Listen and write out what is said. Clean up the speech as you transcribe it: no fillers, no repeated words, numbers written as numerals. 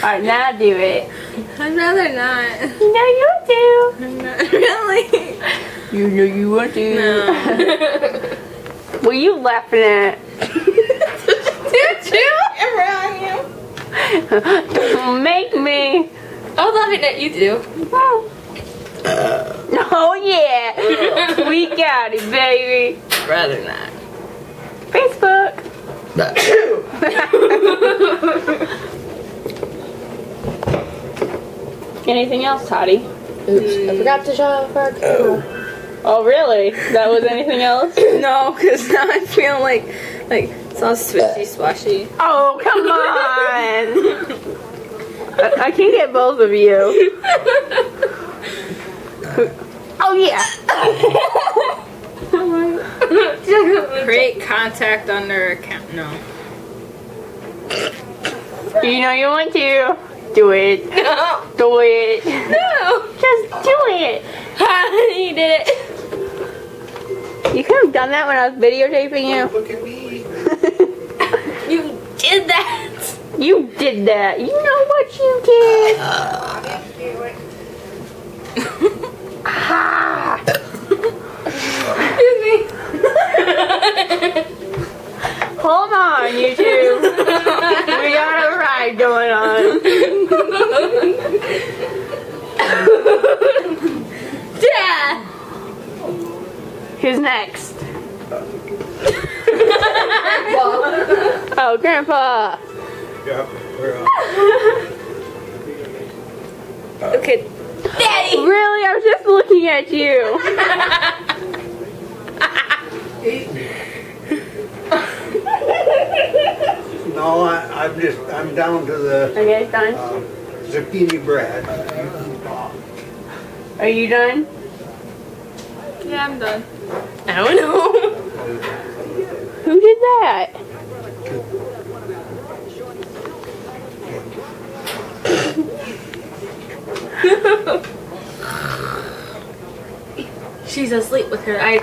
Alright, now do it. I'd rather not. No, you do. Not really. You know you want to. No. What are you laughing at? Did you? Around you. Don't make me. I'm laughing at you too. Oh yeah. We got it, baby. Rather not. Facebook. Anything else, Toddy? Oops, I forgot to show our camera. Oh, really? That was anything else? No, because now I feel like it's all swishy swashy. Oh, come on! I can get both of you. Oh, yeah! Create contact on their account. No. You know you want to. Do it. No. Do it. No. Just do it. You did it. You could have done that when I was videotaping you. Look at me. You did that. You did that. You know what you did. Ah. Excuse me. Hold on, you two. We got a ride going on. Dad. Who's next? Oh, Grandpa. Yeah, we're Okay. Daddy. Really? I was just looking at you. No, I'm down to the Okay, done. zucchini bread. Are you done? Yeah, I'm done. I don't know. Who did that? She's asleep with her eyes.